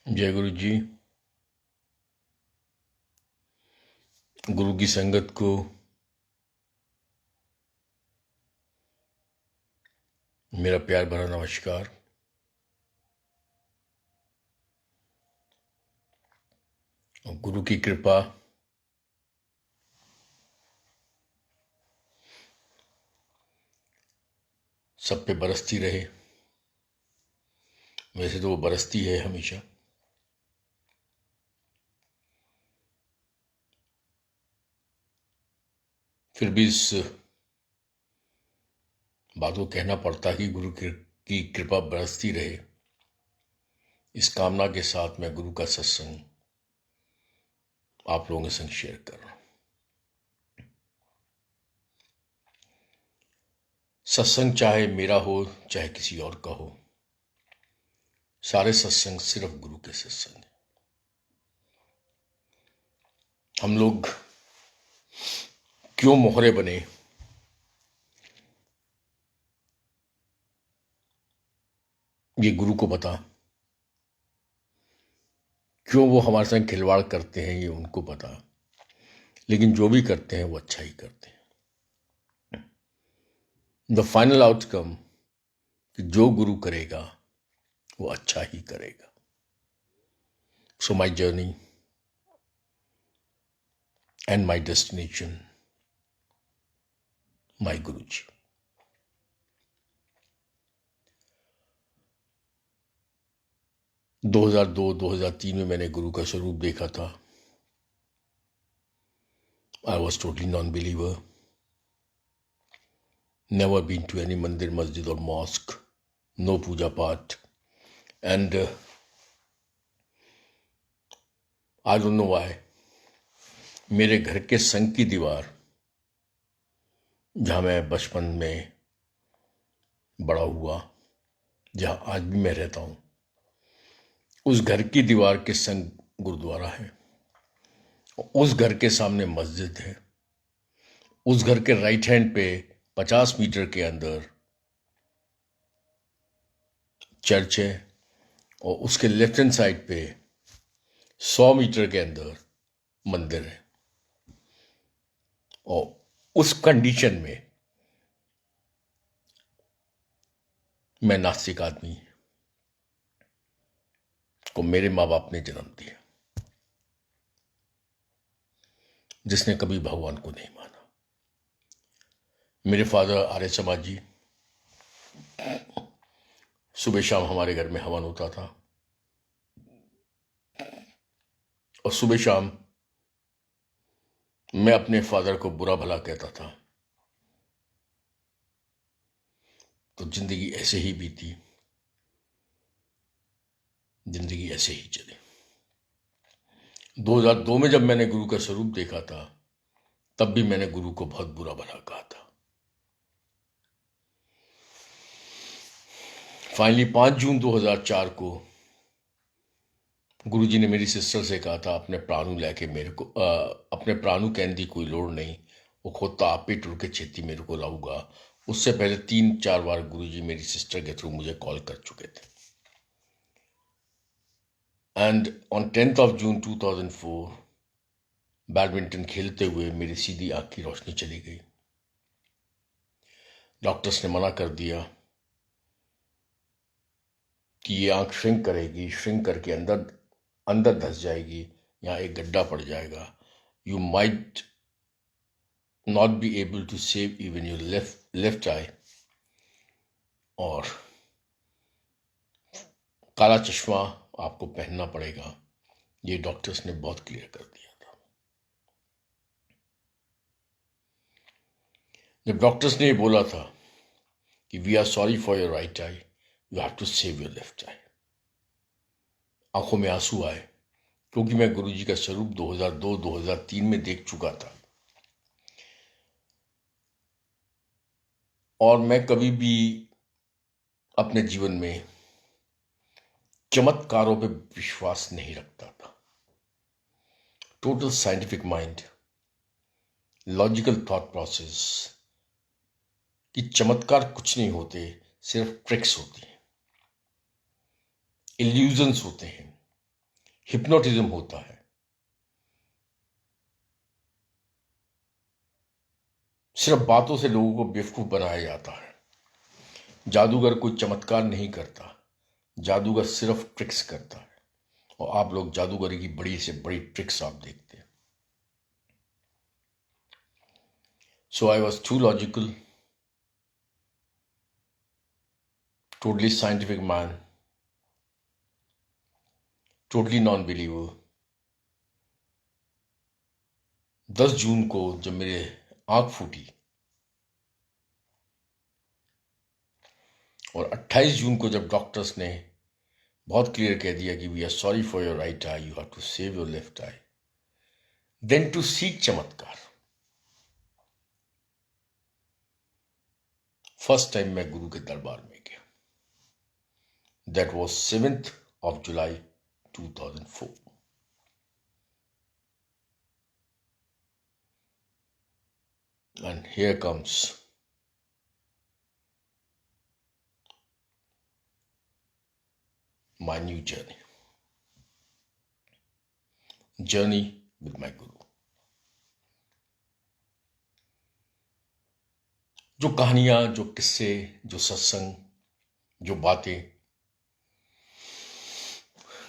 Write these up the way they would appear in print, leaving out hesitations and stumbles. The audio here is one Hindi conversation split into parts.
जय गुरु जी। गुरु की संगत को मेरा प्यार भरा नमस्कार। और गुरु की कृपा सब पे बरसती रहे। वैसे तो वो बरसती है हमेशा, फिर भी इस बात को कहना पड़ता है कि गुरु की कृपा बरसती रहे। इस कामना के साथ मैं गुरु का सत्संग आप लोगों के संग शेयर कर रहा हूं। सत्संग चाहे मेरा हो चाहे किसी और का हो, सारे सत्संग सिर्फ गुरु के सत्संग हैं। हम लोग क्यों मोहरे बने, ये गुरु को पता। क्यों वो हमारे संग खिलवाड़ करते हैं, ये उनको पता। लेकिन जो भी करते हैं वो अच्छा ही करते हैं। द फाइनल आउटकम कि जो गुरु करेगा वो अच्छा ही करेगा। So my journey and my destination my guru ji. दो 2003 में मैंने गुरु का स्वरूप देखा था। I was totally non believer, never been to any mandir masjid और mosque, no puja paath, and I don't know why मेरे घर के संग की दीवार, जहां मैं बचपन में बड़ा हुआ, जहां आज भी मैं रहता हूं, उस घर की दीवार के संग गुरुद्वारा है। उस घर के सामने मस्जिद है। उस घर के राइट हैंड पे 50 मीटर के अंदर चर्च है, और उसके लेफ्ट हैंड साइड पे 100 मीटर के अंदर मंदिर है। और उस कंडीशन में मैं नास्तिक आदमी को मेरे माँ बाप ने जन्म दिया, जिसने कभी भगवान को नहीं माना। मेरे फादर आर्य समाजी, सुबह शाम हमारे घर में हवन होता था, और सुबह शाम मैं अपने फादर को बुरा भला कहता था। तो जिंदगी ऐसे ही बीती, जिंदगी ऐसे ही चली। 2002 में जब मैंने गुरु का स्वरूप देखा था, तब भी मैंने गुरु को बहुत बुरा भला कहा था। फाइनली 5 जून 2004 को गुरुजी ने मेरी सिस्टर से कहा था, अपने प्राणु लेके मेरे को अपने प्राणु कहने की कोई लोड़ नहीं, वो खोता आप ही टुर के छेती मेरे को लाऊगा। उससे पहले 3-4 बार गुरुजी मेरी सिस्टर के थ्रू मुझे कॉल कर चुके थे। And on 10th of June 2004 badminton खेलते हुए मेरी सीधी आंख की रोशनी चली गई। डॉक्टर्स ने मना कर दिया कि ये आंख श्रिंक करेगी, श्रिंक करके अंदर अंदर धस जाएगी, यहाँ एक गड्ढा पड़ जाएगा, you might not be able to save even your left eye, और काला चश्मा आपको पहनना पड़ेगा। ये डॉक्टर्स ने बहुत क्लियर कर दिया था। जब डॉक्टर्स ने ये बोला था कि we are sorry for your right eye, you have to save your left eye, आंखों में आंसू आए, क्योंकि मैं गुरुजी का स्वरूप 2002-2003 में देख चुका था। और मैं कभी भी अपने जीवन में चमत्कारों पे विश्वास नहीं रखता था। Total scientific mind, logical thought process, कि चमत्कार कुछ नहीं होते, सिर्फ ट्रिक्स होती हैं, इल्यूजन्स होते हैं। हिप्नोटिज्म होता है। सिर्फ बातों से लोगों को बेवकूफ बनाया जाता है। जादूगर कोई चमत्कार नहीं करता, जादूगर सिर्फ ट्रिक्स करता है, और आप लोग जादूगरी की बड़ी से बड़ी ट्रिक्स आप देखते हैं। So I was too logical, totally scientific man, totally non believer. 10 June को जब मेरे आंख फूटी और 28 जून को जब डॉक्टर्स ने बहुत क्लियर कह दिया कि we are sorry for your right eye, you have to save your left eye, then to seek chamatkar. First time मैं गुरु के दरबार में गया। That was 7th of July 2004. And here comes my new journey with my guru. जो कहानियां, जो किस्से, जो सत्संग, जो बातें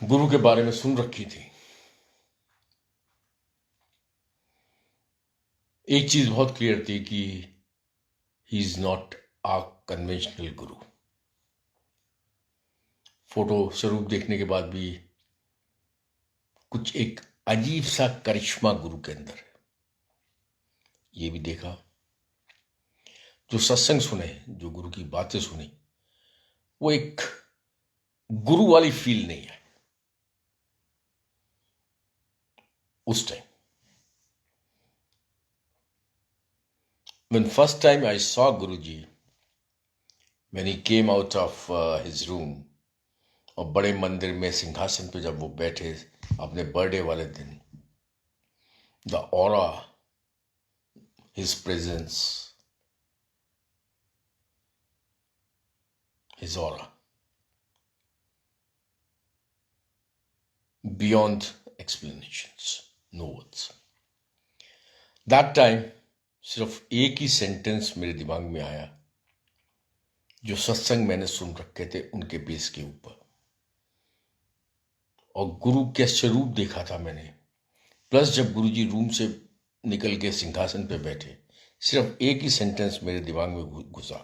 गुरु के बारे में सुन रखी थी, एक चीज बहुत क्लियर थी कि he is not a conventional guru. Photo स्वरूप देखने के बाद भी कुछ एक अजीब सा करिश्मा गुरु के अंदर है। ये भी देखा, जो सत्संग सुने, जो गुरु की बातें सुनी, वो एक गुरु वाली फील नहीं है उस time. When first time I saw Guruji, when he came out of his room, और बड़े मंदिर में सिंहासन पे जब वो बैठे अपने बर्थडे वाले दिन, the aura, his presence, his aura, beyond explanations, no words. That time सिर्फ एक ही सेंटेंस मेरे दिमाग में आया, जो सत्संग मैंने सुन रखे थे उनके बेस के ऊपर, और गुरु के स्वरूप देखा था मैंने, प्लस जब गुरुजी रूम से निकल के सिंहासन पे बैठे, सिर्फ एक ही सेंटेंस मेरे दिमाग में घुसा,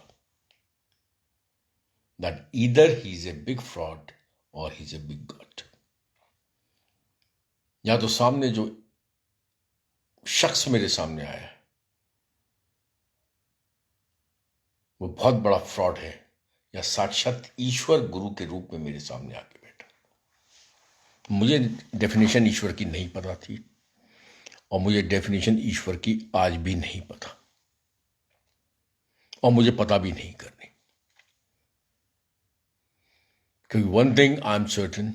that either he is a big fraud और he is a big god. या तो सामने जो शख्स मेरे सामने आया वो बहुत बड़ा फ्रॉड है, या साक्षात ईश्वर गुरु के रूप में मेरे सामने आके बैठा। मुझे डेफिनेशन ईश्वर की नहीं पता थी, और मुझे डेफिनेशन ईश्वर की आज भी नहीं पता, और मुझे पता भी नहीं करनी। क्योंकि one thing I am certain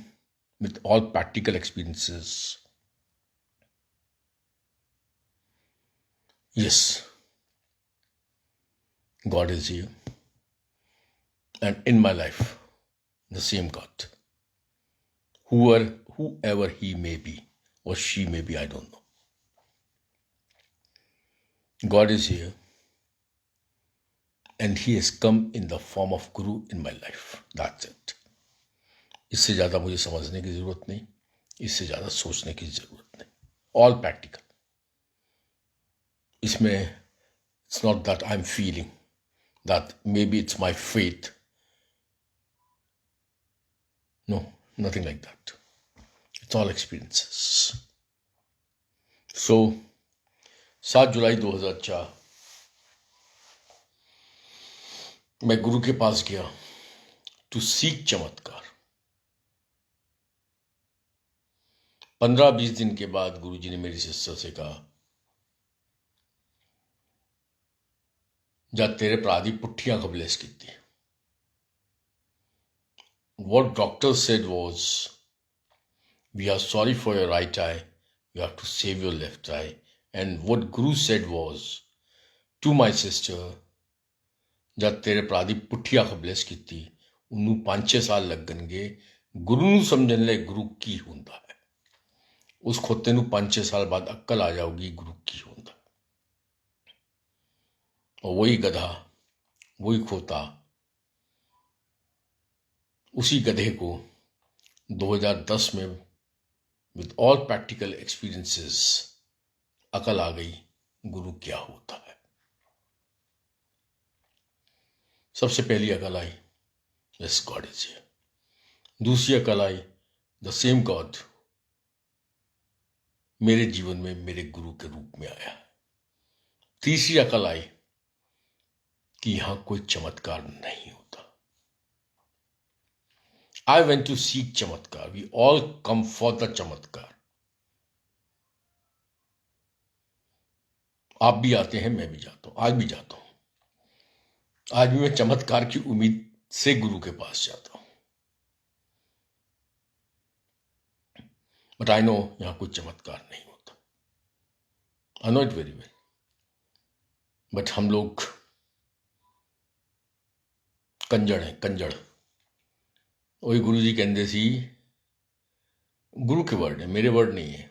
with all practical experiences, yes, God is here, and in my life, the same God, whoever he may be or she may be, I don't know. God is here, and he has come in the form of Guru in my life. That's it. इससे ज्यादा मुझे समझने की जरूरत नहीं, इससे ज्यादा सोचने की जरूरत नहीं। All practical. इसमें it's not that I'm feeling that maybe it's my faith. No, nothing like that. It's all experiences. So, 7 जुलाई 2004 मैं गुरु के पास गया टू सीक चमत्कार। 15-20 दिन के बाद गुरुजी ने मेरी सिस्टर से कहा, जा तेरे भरा दी पुट्ठियां खबलेस की। What doctor said was, we are sorry for your right eye, you have to save your left eye. And what Guru said was to my sister, जब तेरे भरा दी पुट्ठियां खबलेस की, उन्होंने 5-6 साल लग गए गुरु नूं समझण लई गुरु की हुंदा है। उस खोते नू 5-6 साल बाद अक्कल आ जाऊगी गुरु की होंदा। और वही गधा, वही खोता, उसी गधे को 2010 में विद ऑल प्रैक्टिकल एक्सपीरियंसेस अकल आ गई गुरु क्या होता है। सबसे पहली अकल आई, यस गॉड इज हियर। दूसरी अकल आई, द सेम गॉड मेरे जीवन में मेरे गुरु के रूप में आया। तीसरी अकल आई कि यहां कोई चमत्कार नहीं होता। I went to seek chamatkar, we all come for the chamatkar. आप भी आते हैं, मैं भी जाता हूं, आज भी जाता हूं। आज भी मैं चमत्कार की उम्मीद से गुरु के पास जाता हूं, बट आई नो यहां कोई चमत्कार नहीं होता। I know it very well, but हम लोग कंजड़ हैं, कंजड़। वही गुरु जी कहते सी, गुरु के वर्ड है, मेरे वर्ड नहीं है,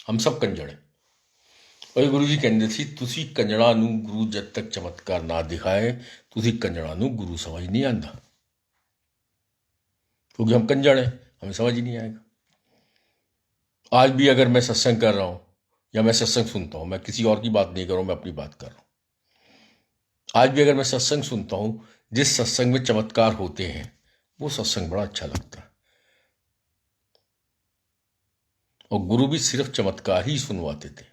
हम सब कंजड़ हैं। और गुरु जी कहते सी, तुसी कंजड़ा नू गुरु जब तक चमत्कार ना दिखाए तुसी कंजड़ा नू गुरु समझ नहीं आंदा, क्योंकि हम कंजड़ हैं, हमें समझ ही नहीं आएगा। आज भी अगर मैं सत्संग कर रहा हूं या मैं सत्संग सुनता हूं, मैं किसी और की बात नहीं कर रहा हूं, मैं अपनी बात कर रहा हूं। आज भी अगर मैं सत्संग सुनता हूं, जिस सत्संग में चमत्कार होते हैं वो सत्संग बड़ा अच्छा लगता है। और गुरु भी सिर्फ चमत्कार ही सुनवाते थे।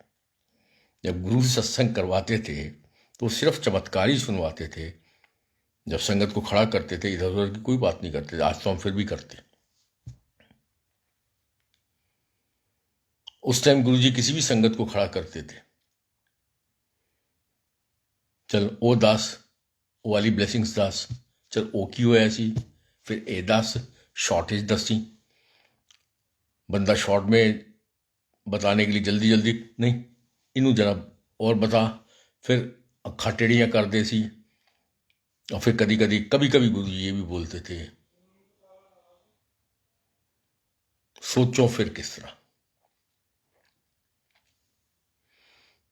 जब गुरु सत्संग करवाते थे तो सिर्फ चमत्कार ही सुनवाते थे। जब संगत को खड़ा करते थे, इधर उधर की कोई बात नहीं करते थे। आज तो हम फिर भी करते। उस टाइम गुरु जी किसी भी संगत को खड़ा करते थे, चल ओ दास, ओ वाली ब्लेसिंग्स दास, चल ओ की हो ऐसी, फिर ए दास शॉर्टेज दसी। बंदा शॉर्ट में बताने के लिए जल्दी जल्दी नहीं, इनू जरा और बता, फिर अखा टेढ़ियां कर दे सी। और फिर कभी कभी गुरु जी ये भी बोलते थे, सोचो फिर किस तरह।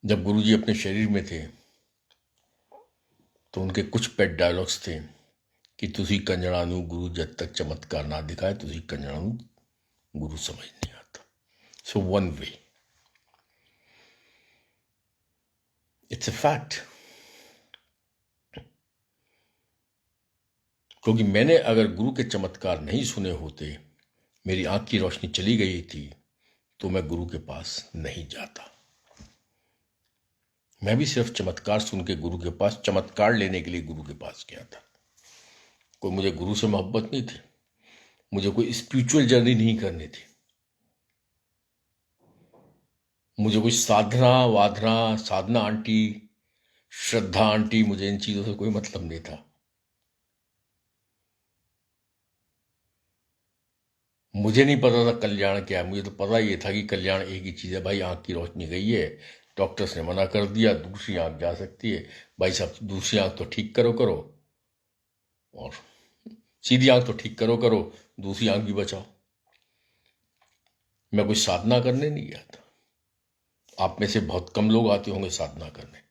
जब गुरु जी अपने शरीर में थे तो उनके कुछ पेट डायलॉग्स थे कि तुसी कंजड़ा नू गुरु जब तक चमत्कार ना दिखाए तुसी कंजड़ा नू गुरु समझ नहीं आता। So one way, it's a fact. क्योंकि मैंने अगर गुरु के चमत्कार नहीं सुने होते, मेरी आंख की रोशनी चली गई थी, तो मैं गुरु के पास नहीं जाता। मैं भी सिर्फ चमत्कार सुन के गुरु के पास, चमत्कार लेने के लिए गुरु के पास गया था। कोई मुझे गुरु से मोहब्बत नहीं थी, मुझे कोई स्पिरिचुअल जर्नी नहीं करनी थी, मुझे कोई साधना वाधना, साधना आंटी, श्रद्धा आंटी, मुझे इन चीजों से कोई मतलब नहीं था। मुझे नहीं पता था कल्याण क्या है, मुझे तो पता ये था कि कल्याण एक ही चीज है भाई, आंख की रोशनी गई है, डॉक्टर्स ने मना कर दिया, दूसरी आंख जा सकती है, भाई साहब दूसरी आंख तो ठीक करो करो, और सीधी आंख तो ठीक करो करो, दूसरी आंख भी बचाओ। मैं कुछ साधना करने नहीं गया था। आप में से बहुत कम लोग आते होंगे साधना करने,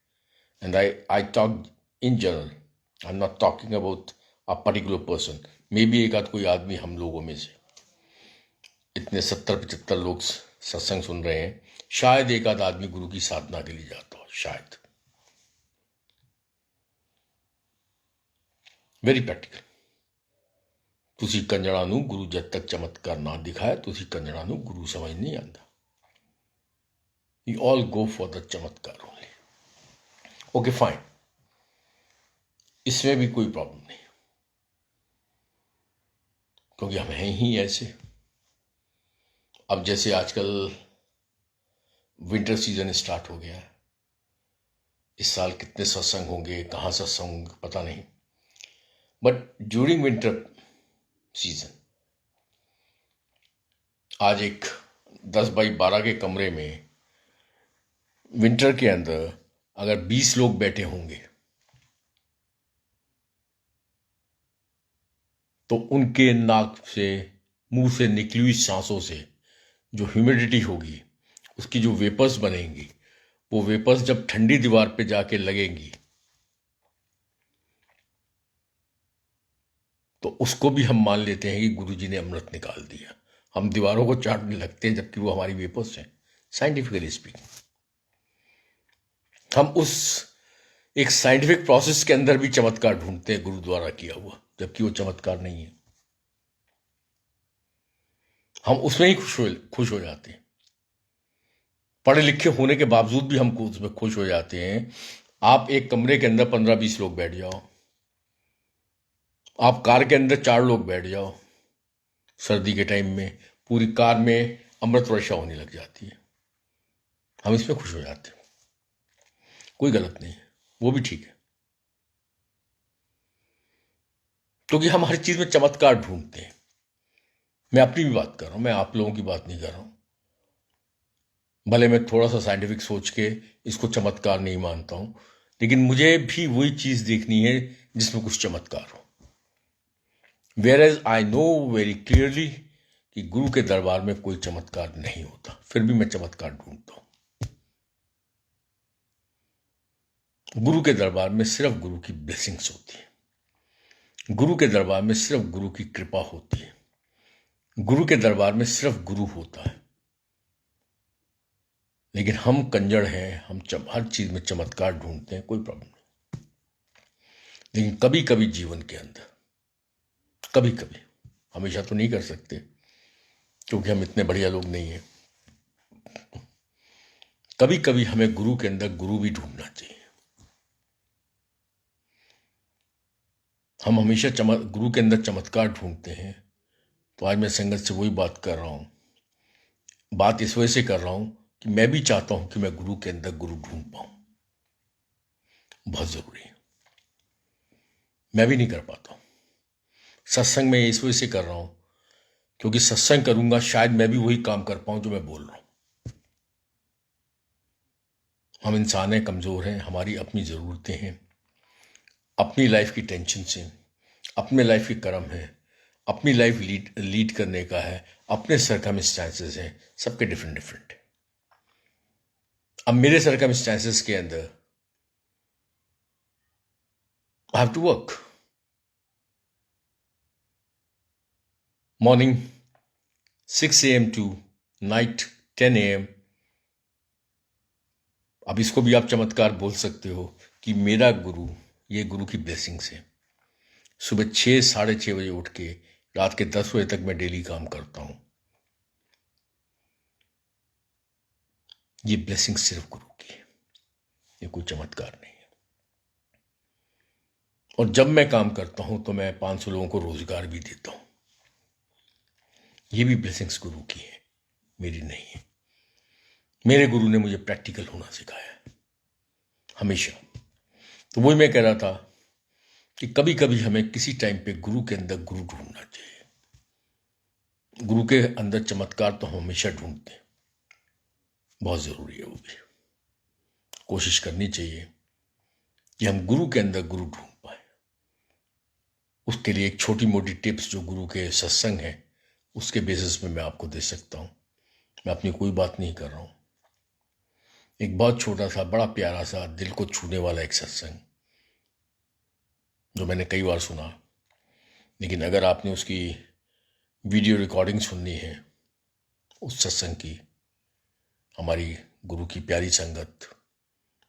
and I talk in general, I am not talking about a particular person. May be एक आध कोई आदमी हम लोगों में से, इतने 70-75 लोग सत्संग सुन रहे हैं, शायद एक आध आदमी गुरु की साधना के लिए जाता हो, शायद। Very practical. तुसी कंजड़ा नू गुरु जब तक चमत्कार ना दिखाए तुसी कंजड़ा नू गुरु समझ नहीं आता। You all go for the चमत्कार ओनली। ओके फाइन, इसमें भी कोई प्रॉब्लम नहीं, क्योंकि हम हैं ही ऐसे। अब जैसे आजकल विंटर सीजन स्टार्ट हो गया है, इस साल कितने सत्संग होंगे, कहाँ सत्संग होंगे पता नहीं, बट ड्यूरिंग विंटर सीजन, आज एक 10 बाई 12 के कमरे में विंटर के अंदर अगर 20 लोग बैठे होंगे तो उनके नाक से, मुंह से निकली हुई सांसों से जो ह्यूमिडिटी होगी, उसकी जो वेपर्स बनेंगी, वो वेपर्स जब ठंडी दीवार पे जाके लगेंगी तो उसको भी हम मान लेते हैं कि गुरुजी ने अमृत निकाल दिया। हम दीवारों को चाटने लगते हैं जबकि वो हमारी वेपर्स हैं। साइंटिफिकली स्पीकिंग, हम उस एक साइंटिफिक प्रोसेस के अंदर भी चमत्कार ढूंढते हैं गुरु द्वारा किया हुआ, जबकि वो चमत्कार नहीं है। हम उसमें ही खुश हो जाते हैं। पढ़े लिखे होने के बावजूद भी हम उसमें खुश हो जाते हैं। आप एक कमरे के अंदर 15-20 लोग बैठ जाओ, आप कार के अंदर 4 लोग बैठ जाओ, सर्दी के टाइम में पूरी कार में अमृत वर्षा होने लग जाती है, हम इसमें खुश हो जाते हैं। कोई गलत नहीं है, वो भी ठीक है, क्योंकि हम हर चीज में चमत्कार ढूंढते हैं। मैं अपनी भी बात कर रहा हूं, मैं आप लोगों की बात नहीं कर रहा हूं। भले मैं थोड़ा सा साइंटिफिक सोच के इसको चमत्कार नहीं मानता हूं, लेकिन मुझे भी वही चीज देखनी है जिसमें कुछ चमत्कार हो। Where I know very clearly कि गुरु के दरबार में कोई चमत्कार नहीं होता, फिर भी मैं चमत्कार ढूंढता हूं। गुरु के दरबार में सिर्फ गुरु की ब्लेसिंग्स होती है। गुरु के दरबार में सिर्फ गुरु की कृपा होती है। गुरु के दरबार में सिर्फ गुरु होता है। लेकिन हम कंजड़ हैं, हम हर चीज में चमत्कार ढूंढते हैं, कोई प्रॉब्लम नहीं। लेकिन कभी कभी जीवन के अंदर, कभी कभी, हमेशा तो नहीं कर सकते क्योंकि हम इतने बढ़िया लोग नहीं हैं, कभी कभी हमें गुरु के अंदर गुरु भी ढूंढना चाहिए। हम हमेशा गुरु के अंदर चमत्कार ढूंढते हैं। तो आज मैं संगत से वही बात कर रहा हूं। बात इस वजह से कर रहा हूं कि मैं भी चाहता हूं कि मैं गुरु के अंदर गुरु ढूंढ पाऊं, बहुत जरूरी है। मैं भी नहीं कर पाता हूं। सत्संग में इस वजह से कर रहा हूं क्योंकि सत्संग करूंगा शायद मैं भी वही काम कर पाऊं जो मैं बोल रहा हूं। हम इंसान हैं, कमजोर हैं, हमारी अपनी जरूरतें हैं, अपनी लाइफ की टेंशन से, अपने लाइफ के कर्म है, अपनी लाइफ लीड करने का है, अपने सर्कमस्टेंसेस हैं, सबके डिफरेंट डिफरेंट है। अब मेरे सर्कमस्टेंसेस के अंदर I have to work. Morning 6 AM to night 10 AM। अब इसको भी आप चमत्कार बोल सकते हो कि मेरा गुरु, ये गुरु की ब्लेसिंग्स है। सुबह 6, 6:30 बजे उठ के रात के 10 बजे तक मैं डेली काम करता हूं। ये ब्लेसिंग सिर्फ गुरु की है, ये कोई चमत्कार नहीं है। और जब मैं काम करता हूं तो मैं 500 लोगों को रोजगार भी देता हूं। ये भी ब्लेसिंग्स गुरु की है, मेरी नहीं है। मेरे गुरु ने मुझे प्रैक्टिकल होना सिखाया है हमेशा। तो वही मैं कह रहा था कि कभी कभी हमें किसी टाइम पे गुरु के अंदर गुरु ढूंढना चाहिए। गुरु के अंदर चमत्कार तो हम हमेशा ढूंढते हैं, बहुत जरूरी है। वो भी कोशिश करनी चाहिए कि हम गुरु के अंदर गुरु ढूंढ पाए। उसके लिए एक छोटी मोटी टिप्स जो गुरु के सत्संग है उसके बेसिस पे मैं आपको दे सकता हूं। मैं अपनी कोई बात नहीं कर रहा हूं। एक बहुत छोटा सा, बड़ा प्यारा सा, दिल को छूने वाला एक सत्संग जो मैंने कई बार सुना, लेकिन अगर आपने उसकी वीडियो रिकॉर्डिंग सुननी है उस सत्संग की, हमारी गुरु की प्यारी संगत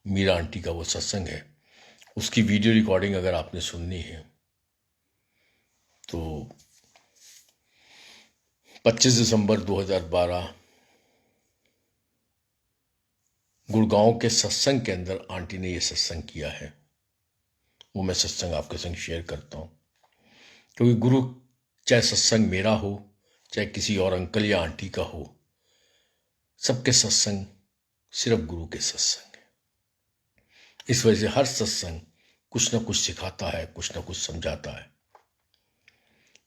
मीरा आंटी का वो सत्संग है, उसकी वीडियो रिकॉर्डिंग अगर आपने सुननी है तो 25 दिसंबर 2012 गुड़गांव के सत्संग के अंदर आंटी ने ये सत्संग किया है। वो मैं सत्संग आपके संग शेयर करता हूं क्योंकि गुरु, चाहे सत्संग मेरा हो चाहे किसी और अंकल या आंटी का हो, सबके सत्संग सिर्फ गुरु के सत्संग है। इस वजह से हर सत्संग कुछ ना कुछ सिखाता है, कुछ ना कुछ समझाता है।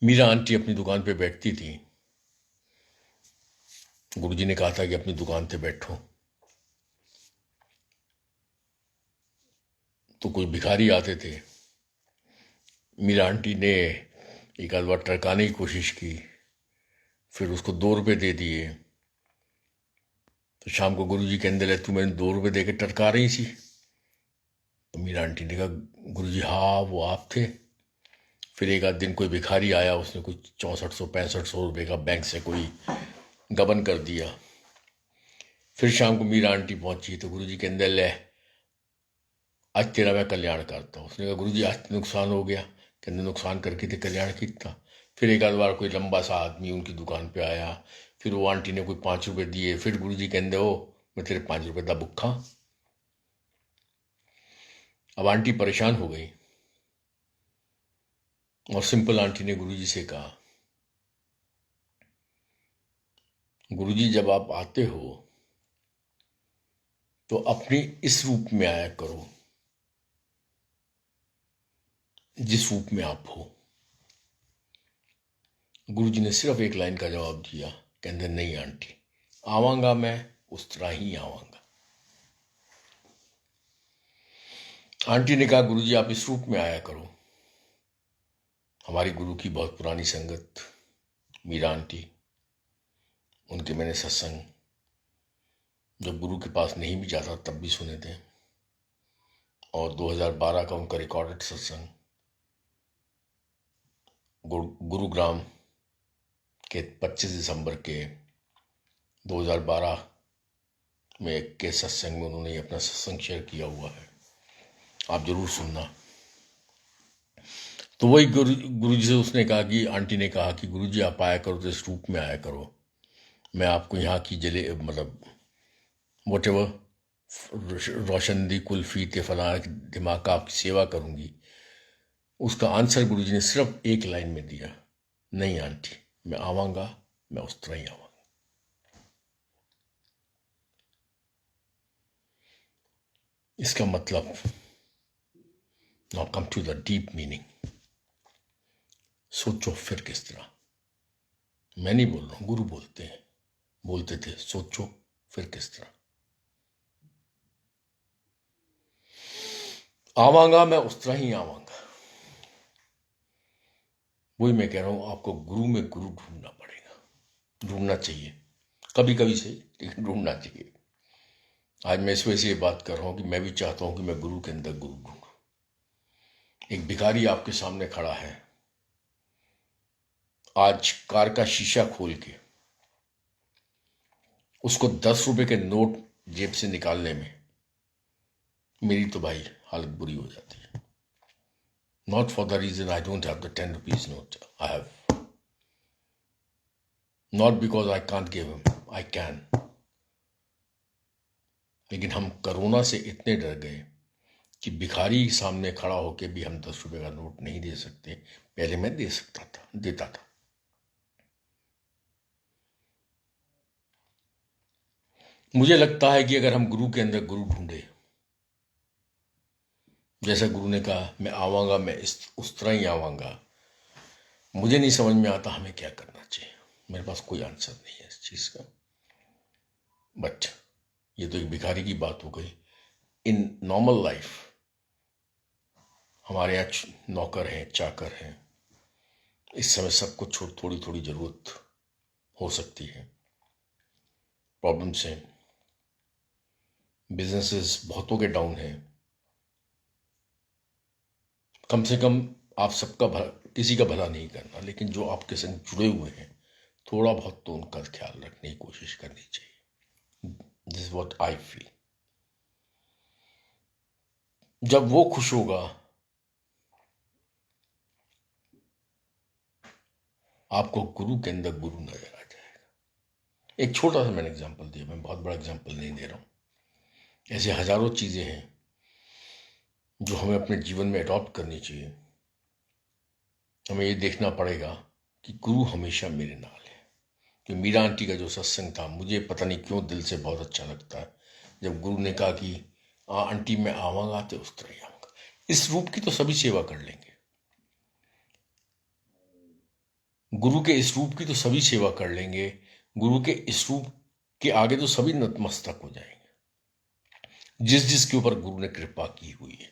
मीरा आंटी अपनी दुकान पे बैठती थी, गुरुजी ने कहा था कि अपनी दुकान पे बैठो, तो कोई भिखारी आते थे। मीरा आंटी ने एक आध बार टरकाने की कोशिश की, फिर उसको 2 रुपये दे दिए, तो शाम को गुरुजी कहने लगे, तू मैंने 2 रुपए दे के टरका रही थी। तो मीरा आंटी ने कहा, गुरुजी हाँ वो आप थे। फिर एक आध दिन कोई भिखारी आया, उसने कुछ 6400-6500 रुपये का बैंक से कोई गबन कर दिया। फिर शाम को मीरा आंटी पहुंची तो गुरुजी के अंदर, ले आज तेरा मैं कल्याण करता हूँ। उसने कहा, गुरुजी आज नुकसान हो गया। कहते नुकसान करके थे, कल्याण कितना। फिर एक आध बार कोई लंबा सा आदमी उनकी दुकान पे आया, फिर वो आंटी ने कोई 5 रुपए दिए। फिर गुरुजी कहते, ओ मैं तेरे 5 रुपए दा भुखा। अब आंटी परेशान हो गई और सिंपल आंटी ने गुरुजी से कहा, गुरुजी जब आप आते हो तो अपनी इस रूप में आया करो जिस रूप में आप हो। गुरुजी ने सिर्फ एक लाइन का जवाब दिया, कहते नहीं आंटी, आवांगा मैं उस तरह ही आवांगा। आंटी ने कहा, गुरुजी आप इस रूप में आया करो। हमारी गुरु की बहुत पुरानी संगत मीरा आंटी, उनके मैंने सत्संग जब गुरु के पास नहीं भी जाता तब भी सुने थे। और 2012 का उनका रिकॉर्डेड सत्संग गुरुग्राम के 25 दिसंबर के 2012 में के सत्संग में उन्होंने अपना सत्संग शेयर किया हुआ है, आप जरूर सुनना। तो वही गुरुजी से उसने कहा कि आंटी ने कहा कि गुरुजी आप आया करो तो इस रूप में आया करो, मैं आपको यहाँ की मतलब वट एवर रोशनदी कुल्फी तेफला दिमाग का आपकी सेवा करूंगी। उसका आंसर गुरुजी ने सिर्फ एक लाइन में दिया, नहीं आंटी, मैं आवांगा मैं उस तरह ही आवांगा। इसका मतलब, now come to the deep meaning. सोचो फिर किस तरह, मैं नहीं बोल रहा हूं, गुरु बोलते थे, सोचो फिर किस तरह आवांगा मैं उस तरह ही आवांगा। वही मैं कह रहा हूं, आपको गुरु में गुरु ढूंढना पड़ेगा, ढूंढना चाहिए, कभी कभी से, लेकिन ढूंढना चाहिए। आज मैं इस वजह से ये बात कर रहा हूं कि मैं भी चाहता हूं कि मैं गुरु के अंदर गुरु ढूंढूं। एक भिखारी आपके सामने खड़ा है, आज कार का शीशा खोल के उसको 10 रुपए के नोट जेब से निकालने में मेरी तो भाई हालत बुरी हो जाती है। Not for the reason I don't have the 10 rupees note, I have, not because I can't give him, I can. लेकिन हम कोरोना से इतने डर गए कि भिखारी सामने खड़ा होके भी हम 10 रुपए का नोट नहीं दे सकते। पहले मैं दे सकता था, देता था। मुझे लगता है कि अगर हम गुरु के अंदर गुरु ढूंढे, जैसा गुरु ने कहा मैं आवांगा मैं उस तरह ही आवांगा, मुझे नहीं समझ में आता हमें क्या करना चाहिए, मेरे पास कोई आंसर नहीं है इस चीज का। बट ये तो एक भिखारी की बात हो गई। इन नॉर्मल लाइफ हमारे यहाँ नौकर हैं, चाकर हैं, इस समय सबको थोड़ी थोड़ी जरूरत हो सकती है, प्रॉब्लम्स हैं, बिजनेसेस बहुतों के डाउन हैं। कम से कम आप सबका किसी का भला नहीं करना, लेकिन जो आपके संग जुड़े हुए हैं थोड़ा बहुत तो उनका ख्याल रखने की कोशिश करनी चाहिए। This is what I feel. जब वो खुश होगा, आपको गुरु के अंदर गुरु नजर आ जाएगा। एक छोटा सा मैंने एग्जांपल दिया, मैं बहुत बड़ा एग्जांपल नहीं दे रहा हूं। ऐसे हजारों चीजें हैं जो हमें अपने जीवन में अडॉप्ट करनी चाहिए। हमें ये देखना पड़ेगा कि गुरु हमेशा मेरे नाल है। कि मीरा आंटी का जो सत्संग था, मुझे पता नहीं क्यों दिल से बहुत अच्छा लगता है। जब गुरु ने कहा कि आंटी मैं आवांगा तो उस तरह ही आऊंगा। इस रूप की तो सभी सेवा कर लेंगे, गुरु के इस रूप की तो सभी सेवा कर लेंगे, गुरु के इस रूप के आगे तो सभी नतमस्तक हो जाएंगे, जिस जिसके ऊपर गुरु ने कृपा की हुई है।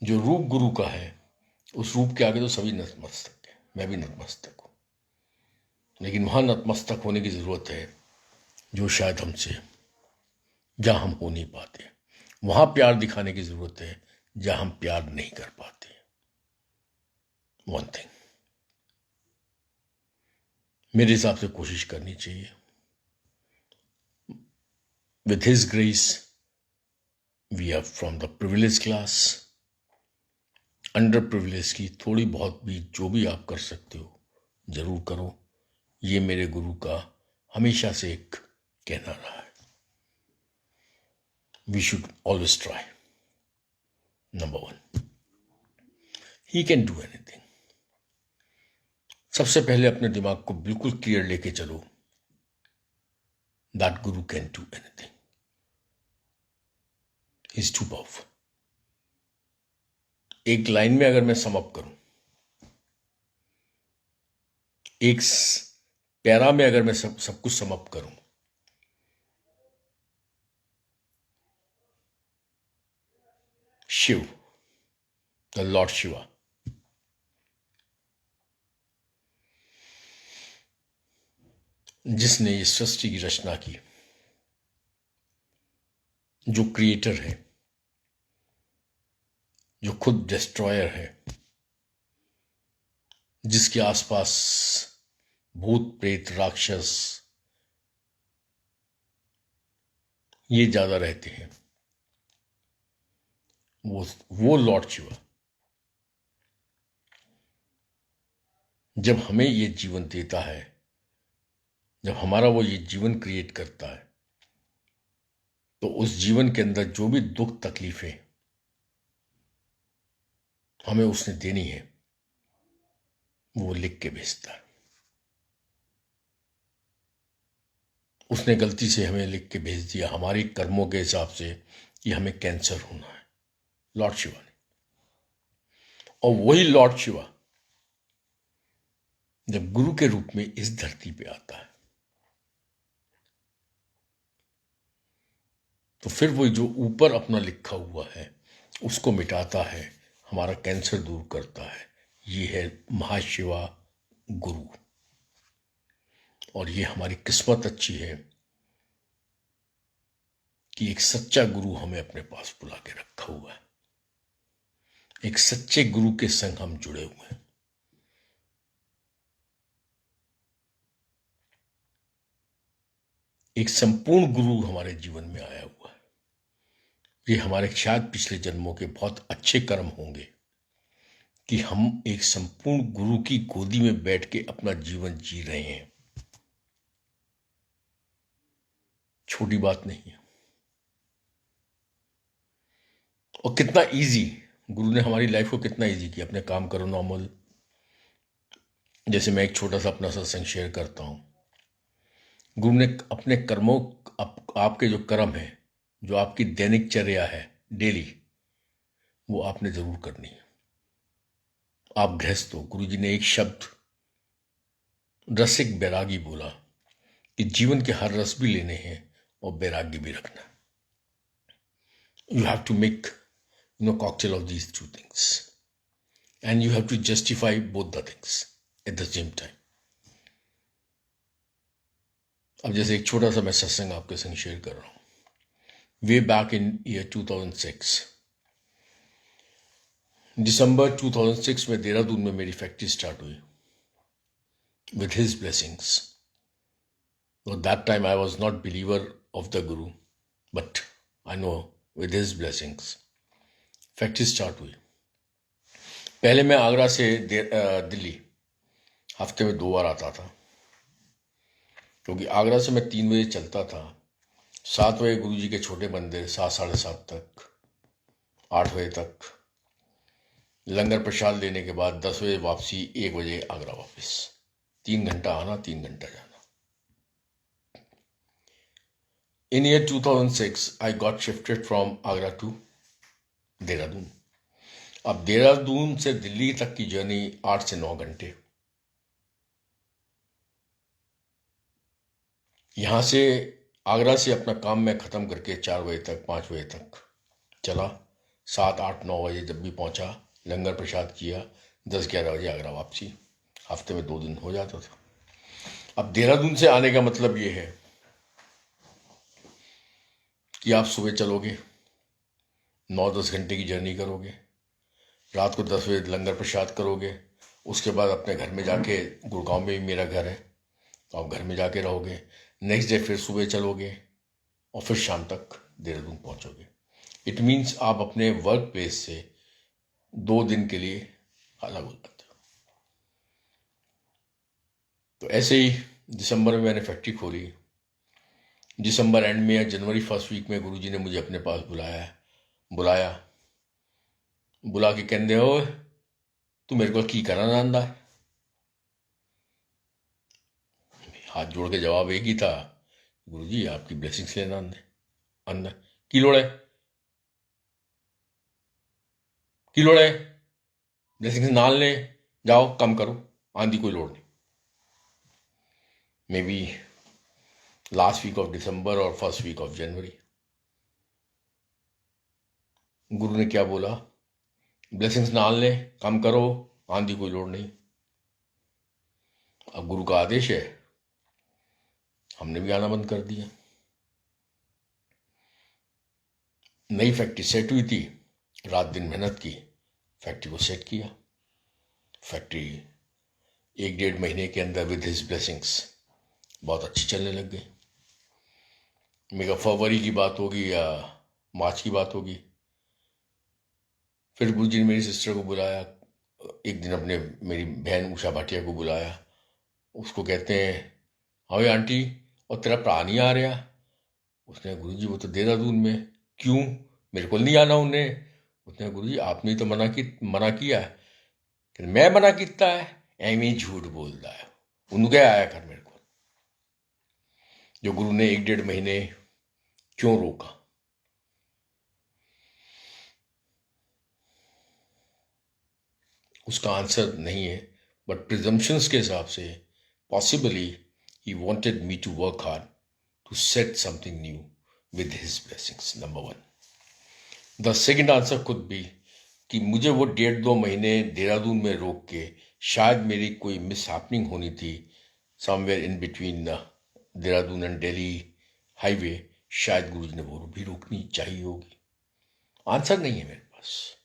जो रूप गुरु का है, उस रूप के आगे तो सभी नतमस्तक है, मैं भी नतमस्तक हूं। लेकिन वहां नतमस्तक होने की जरूरत है जो शायद हमसे जहां हम हो नहीं पाते। वहां प्यार दिखाने की जरूरत है जहां हम प्यार नहीं कर पाते। वन थिंग मेरे हिसाब से कोशिश करनी चाहिए। With his grace we are from the privilege class. Under privilege की थोड़ी बहुत भी जो भी आप कर सकते हो जरूर करो। ये मेरे गुरु का हमेशा से एक कहना रहा है। We should always try. Number 1, he can do anything. सबसे पहले अपने दिमाग को बिल्कुल क्लियर लेके चलो, that guru can do anything, he is too powerful. एक लाइन में अगर मैं समअप करूं, एक पैरा में अगर मैं सब कुछ समअप करूं, शिव, द लॉर्ड शिवा, जिसने इस सृष्टि की रचना की, जो क्रिएटर है, जो खुद डिस्ट्रॉयर है, जिसके आसपास भूत प्रेत राक्षस ये ज्यादा रहते हैं, वो लॉर्ड शिवा जब हमें ये जीवन देता है, जब हमारा वो ये जीवन क्रिएट करता है, तो उस जीवन के अंदर जो भी दुख तकलीफें हमें उसने देनी है वो लिख के भेजता है। उसने गलती से हमें लिख के भेज दिया हमारी कर्मों के हिसाब से कि हमें कैंसर होना है, लॉर्ड शिवा ने। और वही लॉर्ड शिवा जब गुरु के रूप में इस धरती पे आता है तो फिर वो जो ऊपर अपना लिखा हुआ है उसको मिटाता है, हमारा कैंसर दूर करता है। ये है महाशिवा गुरु। और ये हमारी किस्मत अच्छी है कि एक सच्चा गुरु हमें अपने पास बुला के रखा हुआ है। एक सच्चे गुरु के संग हम जुड़े हुए हैं। एक संपूर्ण गुरु हमारे जीवन में आया हुआ है। ये हमारे शायद पिछले जन्मों के बहुत अच्छे कर्म होंगे कि हम एक संपूर्ण गुरु की गोदी में बैठ के अपना जीवन जी रहे हैं। छोटी बात नहीं है। और कितना इजी गुरु ने हमारी लाइफ को कितना इजी किया। अपने काम करो नॉर्मल। जैसे मैं एक छोटा सा अपना सत्संग शेयर करता हूं। गुरु ने अपने कर्मों आपके जो कर्म है, जो आपकी दैनिक चर्या है डेली, वो आपने जरूर करनी है। आप गृहस्थ हो, गुरु जी ने एक शब्द रसिक बैरागी बोला कि जीवन के हर रस भी लेने हैं और बैराग्य भी रखना। You have to make cocktail of these two things and you have to justify both the things at the same time. अब जैसे एक छोटा सा मैं सत्संग आपके संग शेयर कर रहा हूं। वे बैक इन ईयर 2006, दिसंबर 2006 में देहरादून में मेरी फैक्ट्री स्टार्ट हुई with his blessings. So that time I was not believer of the guru, but I know with his blessings factory start हुई। पहले मैं आगरा से दिल्ली हफ्ते में 2 बार आता था, क्योंकि आगरा से मैं 3 बजे चलता था। 7 बजे गुरु जी के छोटे मंदिर, 7 साढ़े 7 तक, 8 बजे तक लंगर प्रसाद लेने के बाद 10 बजे वापसी, 1 बजे आगरा वापस। 3 घंटा आना, 3 घंटा जाना। In year 2006 I got shifted from Agra to Dehradun. अब देहरादून से दिल्ली तक की जर्नी 8 से 9 घंटे। यहां से आगरा से अपना काम मैं खत्म करके 4 बजे तक, 5 बजे तक चला। 7, 8, 9 बजे जब भी पहुंचा, लंगर प्रसाद किया, 10, 11 बजे आगरा वापसी। हफ्ते में 2 दिन हो जाता था। अब देहरादून से आने का मतलब ये है कि आप सुबह चलोगे, 9-10 घंटे की जर्नी करोगे, रात को 10 बजे लंगर प्रसाद करोगे, उसके बाद अपने घर में जाके, गुड़गांव में भी मेरा घर है तो आप घर में जाके रहोगे, नेक्स्ट डे फिर सुबह चलोगे और फिर शाम तक देहरादून पहुंचोगे। इट मीन्स आप अपने वर्क प्लेस से 2 दिन के लिए अलग हो जाते हो। तो ऐसे ही दिसंबर में मैंने फैक्ट्री खोली। दिसंबर एंड में या जनवरी फर्स्ट वीक में गुरुजी ने मुझे अपने पास बुलाया बुला के कहते हो तू मेरे को की करना आंदा है। हाथ जोड़ के जवाब एक ही था, गुरुजी आपकी ब्लेसिंग्स लेना अंदर की लोड़ है, की लोड़ है, ब्लेसिंग्स नाल ले जाओ, कम करो, आंधी कोई लोड़ नहीं। Maybe last week of December और फर्स्ट वीक ऑफ जनवरी गुरु ने क्या बोला, ब्लेसिंग्स नाल ले, कम करो, आंधी कोई लोड़ नहीं। अब गुरु का आदेश है, हमने भी आना बंद कर दिया। नई फैक्ट्री सेट हुई थी, रात दिन मेहनत की, फैक्ट्री को सेट किया। फैक्ट्री 1-1.5 महीने के अंदर विद हिज ब्लेसिंग्स बहुत अच्छी चलने लग गई। मेरा फरवरी की बात होगी या मार्च की बात होगी, फिर गुरुजी ने मेरी सिस्टर को बुलाया एक दिन, अपने मेरी बहन उषा भाटिया को बुलाया। उसको कहते हैं, हाँ आंटी, और तेरा भरा नहीं आ रहा। उसने, गुरुजी वो तो देहरादून में। क्यों, मेरे को नहीं आना उन्हें। उसने, गुरुजी आपने ही तो मना किया है। कि मैं मना किया है, एवं ही झूठ बोलता है, उन्हें आया कर मेरे को। जो गुरु ने 1-1.5 महीने क्यों रोका, उसका आंसर नहीं है, बट प्रिजम्पशंस के हिसाब से possibly he wanted me to work hard to set something new with his blessings, number 1। The second answer could be कि मुझे वो 1.5-2 महीने देहरादून में रोक के शायद मेरी कोई मिस हैपनिंग होनी थी somewhere in between Dehradun and Delhi highway, शायद गुरुजी ने वो भी रोकनी चाहिए होगी। आंसर नहीं है मेरे पास।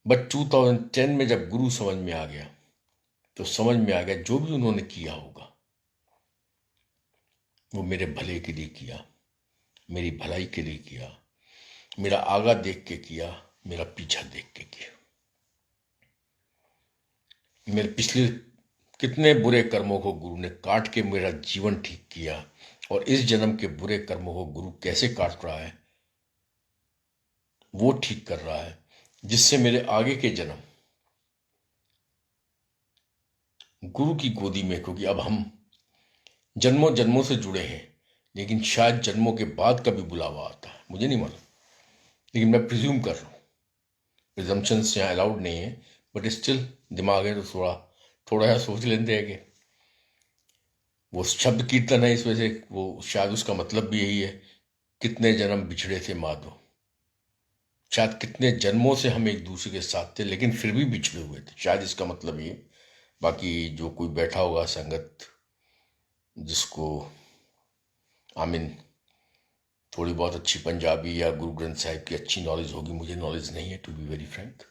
बट 2010 में जब गुरु समझ में आ गया तो समझ में आ गया जो भी उन्होंने किया होगा वो मेरे भले के लिए किया, मेरी भलाई के लिए किया, मेरा आगा देख के किया, मेरा पीछा देख के किया। मेरे पिछले कितने बुरे कर्मों को गुरु ने काट के मेरा जीवन ठीक किया, और इस जन्म के बुरे कर्मों को गुरु कैसे काट रहा है, वो ठीक कर रहा है, जिससे मेरे आगे के जन्म गुरु की गोदी में, क्योंकि अब हम जन्मों जन्मों से जुड़े हैं, लेकिन शायद जन्मों के बाद कभी बुलावा आता है, मुझे नहीं मालूम, लेकिन मैं प्रिज्यूम कर रहा हूँ। प्रिजम्पशंस यहाँ अलाउड नहीं है, बट स्टिल दिमाग है तो थोड़ा सा सोच लेते हैं कि वो शब्द कीर्तन है, इस वजह से वो शायद उसका मतलब भी यही है, कितने जन्म बिछड़े थे माधो, शायद कितने जन्मों से हम एक दूसरे के साथ थे लेकिन फिर भी बिछड़े हुए थे, शायद इसका मतलब ये। बाकी जो कोई बैठा होगा संगत जिसको आमीन थोड़ी बहुत अच्छी पंजाबी या गुरु ग्रंथ साहिब की अच्छी नॉलेज होगी, मुझे नॉलेज नहीं है, टू बी वेरी फ्रैंक।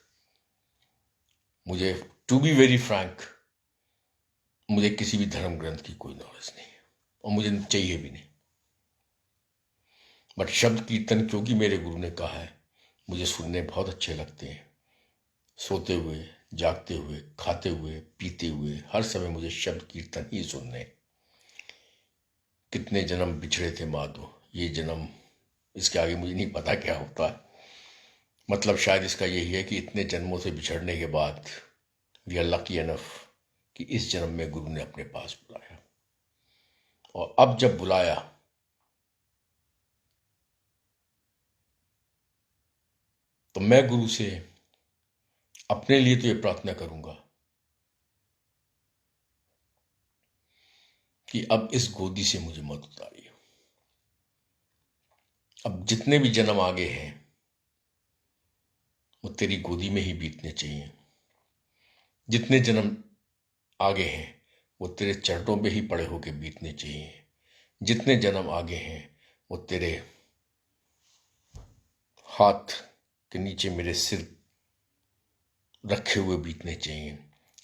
मुझे किसी भी धर्म ग्रंथ की कोई नॉलेज नहीं है और मुझे चाहिए भी नहीं। बट शब्द कीर्तन क्योंकि मेरे गुरु ने कहा है, मुझे सुनने बहुत अच्छे लगते हैं। सोते हुए, जागते हुए, खाते हुए, पीते हुए, हर समय मुझे शब्द कीर्तन ही सुनने। कितने जन्म बिछड़े थे माधो, ये जन्म, इसके आगे मुझे नहीं पता क्या होता है। मतलब शायद इसका यही है कि इतने जन्मों से बिछड़ने के बाद वी आर लकी एनफ कि इस जन्म में गुरु ने अपने पास बुलाया, और अब जब बुलाया तो मैं गुरु से अपने लिए तो ये प्रार्थना करूंगा कि अब इस गोदी से मुझे मत उतारिए। अब जितने भी जन्म आगे हैं वो तेरी गोदी में ही बीतने चाहिए। जितने जन्म आगे हैं वो तेरे चरणों में ही पड़े होके बीतने चाहिए। जितने जन्म आगे हैं वो तेरे हाथ के नीचे मेरे सिर रखे हुए बीतने चाहिए।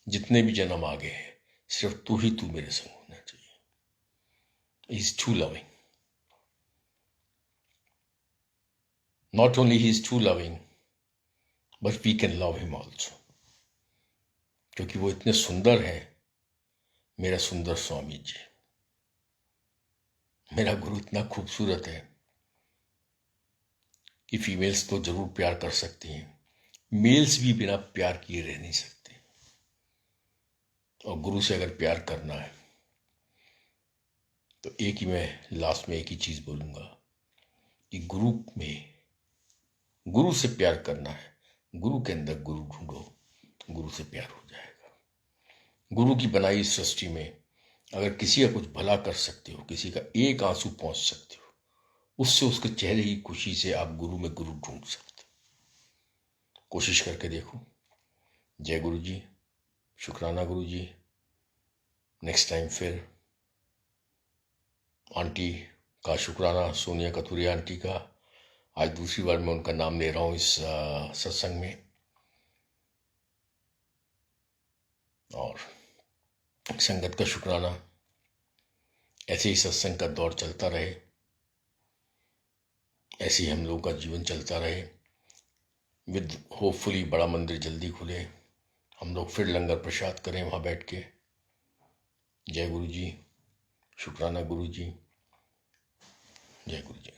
जितने भी जन्म आगे हैं सिर्फ तू ही तू मेरे संग होना चाहिए। He is too loving. Not only he is too loving, but we can love him also. क्योंकि वो इतने सुंदर हैं, मेरा सुंदर स्वामी जी। मेरा गुरु इतना खूबसूरत है कि फीमेल्स तो जरूर प्यार कर सकती हैं, मेल्स भी बिना प्यार किए रह नहीं सकते। और गुरु से अगर प्यार करना है तो एक ही मैं लास्ट में एक ही चीज बोलूंगा कि गुरु से प्यार करना है, गुरु के अंदर गुरु ढूंढो, गुरु से प्यार हो जाएगा। गुरु की बनाई इस सृष्टि में अगर किसी का कुछ भला कर सकते हो, किसी का एक आंसू पहुंच सकते हो, उससे उसके चेहरे की खुशी से आप गुरु में गुरु ढूंढ सकते हो। कोशिश करके देखो। जय गुरु जी, शुक्राना गुरु जी। नेक्स्ट टाइम फिर आंटी का शुक्राना, सोनिया कथुरिया आंटी का। आज दूसरी बार मैं उनका नाम ले रहा हूँ इस सत्संग में। और संगत का शुक्राना। ऐसे ही सत्संग का दौर चलता रहे, ऐसे ही हम लोगों का जीवन चलता रहे। विद होपफुली बड़ा मंदिर जल्दी खुले, हम लोग फिर लंगर प्रसाद करें वहां बैठ के। जय गुरु जी, शुक्राना गुरु जी, जय गुरु जी।